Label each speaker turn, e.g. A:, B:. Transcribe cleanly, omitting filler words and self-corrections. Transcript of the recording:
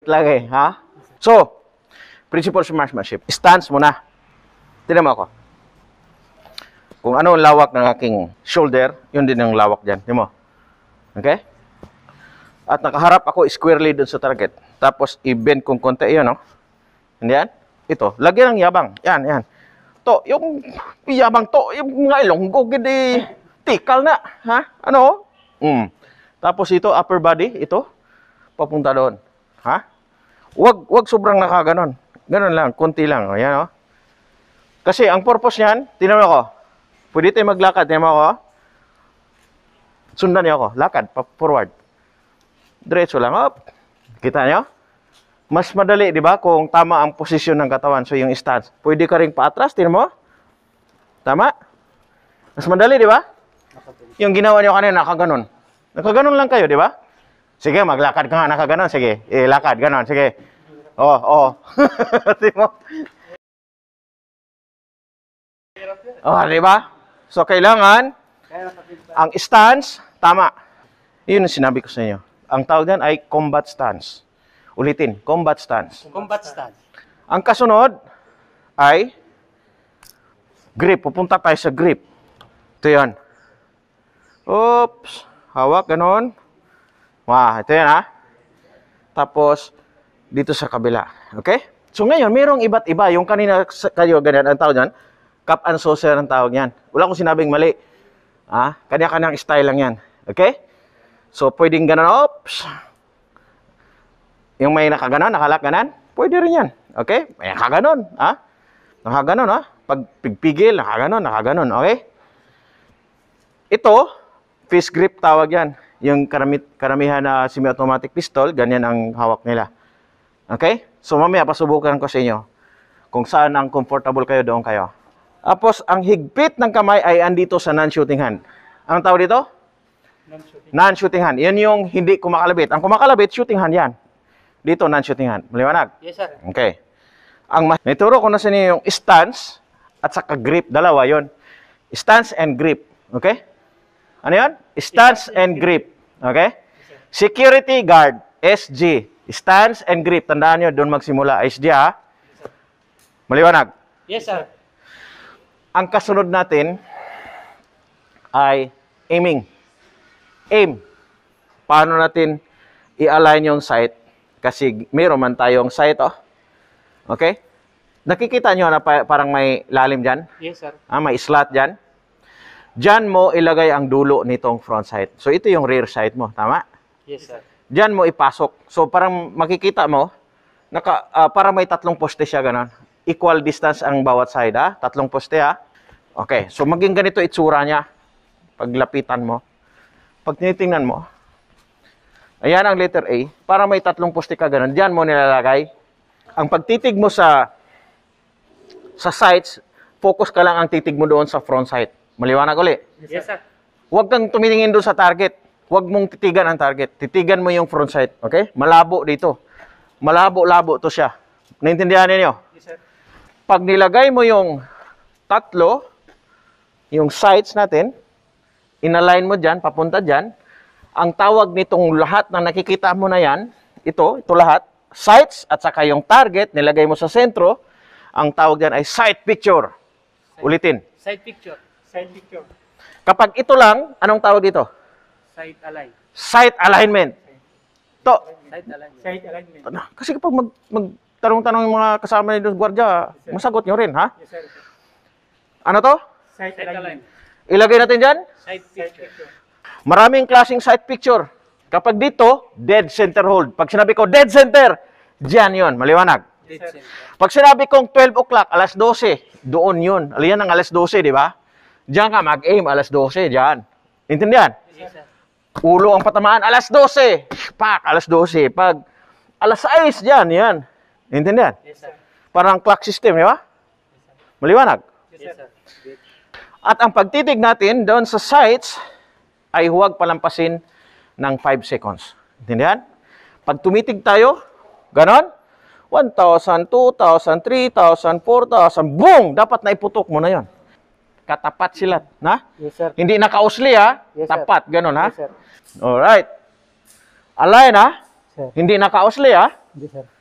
A: lagi, ha? So, principle of marksmanship. Stance muna. Tignan mo ako. Kung ano ang lawak ng aking shoulder, yun din ang lawak dyan. Tignan mo. Okay? At nakaharap ako squarely dun sa target. Tapos, i-bend kong konti yun, no? Hindi yan? Ito. Lagyan ng yabang. Yan, yan. To, yung yabang to, yung mga ilonggo, gini, tikal na. Ha? Ano? Tapos ito, upper body, ito, papunta doon. Ha? Wag sobrang nakaganon. Ganon lang, konti lang. Ayan, oh. Kasi ang purpose niyan, tingnan mo ako. Pwede tayo maglakad, tingnan mo ako. Sundan niyo ako, lakad, forward. Diretso lang, up. Kita niyo? Mas madali, di ba? Kung tama ang posisyon ng katawan, so yung stance. Pwede ka rin paatras, tingnan mo. Tama? Mas madali, di ba? Yung ginawa niyo kanina, nakaganon. Nakaganon lang kayo, di ba? Sige, maglakad ka nga, nakaganon. Sige, lakad, ganon. Sige. Oh. Di mo? Oh, di ba? So, kailangan, ang stance, tama. Yun ang sinabi ko sa inyo. Ang tawag yan ay combat stance. Ulitin, combat stance.
B: Combat stance.
A: Ang kasunod ay grip. Pupunta tayo sa grip. Ito yan. Oops. Hawak, ganon. Wah, ito yan, ha. Tapos, dito sa kabila. Okay? So, ngayon, mayroong iba't iba. Yung kanina kayo, ganyan, ang tawag yan, cup and saucer ang tawag yan. Wala akong sinabing mali. Kanya-kanyang style lang yan. Okay? So, pwedeng ganon. Oops. Yung may nakaganon, nakalak ganon, pwede rin yan. Okay? May nakaganon, ha? Nakaganon, ha? Pag pigpigil, nakaganon, okay? Ito, fist grip tawag yan. Yung karamihan na semi-automatic pistol, ganyan ang hawak nila. Okay? So, mamaya, pasubukan ko sa inyo kung saan ang comfortable kayo, doon kayo. Tapos, ang higpit ng kamay ay andito sa non-shooting hand. Anong tawag dito? Non-shooting hand. Yan yung hindi kumakalabit. Ang kumakalabit, shooting hand yan. Dito, non-shooting hand. Maliwanag?
B: Yes, sir.
A: Okay. Naituro ko na sa inyo yung stance at saka grip. Dalawa yon. Stance and grip. Okay? Ano yun? Stance and grip. Okay? Security guard, SG. Stance and grip. Tandaan nyo, doon magsimula. SG, ha? Maliwanag?
B: Yes, sir.
A: Ang kasunod natin ay aiming. Aim. Paano natin i-align yung sight? Kasi mayroon man tayong sight, oh. Okay? Nakikita nyo na parang may lalim dyan?
B: Yes, sir.
A: May slot dyan? Dyan mo ilagay ang dulo nitong front sight. So, ito yung rear sight mo. Tama?
B: Yes, sir.
A: Dyan mo ipasok. So, parang makikita mo, parang may tatlong poste siya, gano'n. Equal distance ang bawat side, ha? Tatlong poste, ha? Okay. So, maging ganito itsura niya. Paglapitan mo. Pag tinitingnan mo, ayan ang letter A. Para may tatlong poste ka ganun. Diyan mo nilalagay. Ang pagtitig mo sa sights, focus ka lang ang titig mo doon sa front sight. Maliwanag ulit?
B: Yes, sir.
A: Huwag kang tumitingin doon sa target. Huwag mong titigan ang target. Titigan mo yung front sight. Okay? Malabo dito. Malabo-labo to siya. Naintindihan niyo?
B: Yes, sir.
A: Pag nilagay mo yung tatlo, yung sights natin, inalign mo dyan, papunta dyan, ang tawag nitong lahat na nakikita mo na yan, ito lahat, sights at saka yung target, nilagay mo sa sentro, ang tawag dyan ay sight picture. Ulitin.
B: Side picture. Side picture.
A: Kapag ito lang, anong tawag dito?
B: Side align.
A: Sight alignment. To.
B: Side alignment. Side alignment.
A: Kasi kapag magtanong-tanong yung mga kasama nito sa gwardiya, masagot nyo rin, ha?
B: Yes, sir.
A: Ano to?
B: Side alignment.
A: Ilagay natin dyan.
B: Side picture.
A: Maraming klaseng sight picture. Kapag dito, dead center hold. Pag sinabi ko dead center, dyan yun. Maliwanag.
B: Dead center.
A: Pag sinabi kong 12 o'clock, alas 12, doon yun. Aliyan ang alas 12, di ba? Diyan ka mag-aim, alas 12, dyan. Intindihan?
B: Yes, sir.
A: Ulo ang patamaan, alas 12. Pak, alas 12. Pag alas 6, dyan, yan. Intindihan?
B: Yes, sir.
A: Parang clock system, di ba? Maliwanag.
B: Yes, sir.
A: At ang pagtitig natin doon sa sights ay huwag palampasin ng 5 seconds. Intindihan? Pag tumitig tayo, ganon, 1,000, 2,000, 3,000, 4,000, boom! Dapat na iputok mo na yon. Katapat sila, na?
B: Yes, sir.
A: Hindi nakausli, ha?
B: Yes, sir.
A: Tapat, ganon, ha?
B: Yes, sir.
A: Alright. Align, ha?
B: Sir.
A: Hindi nakausli, ha?
B: Hindi, sir.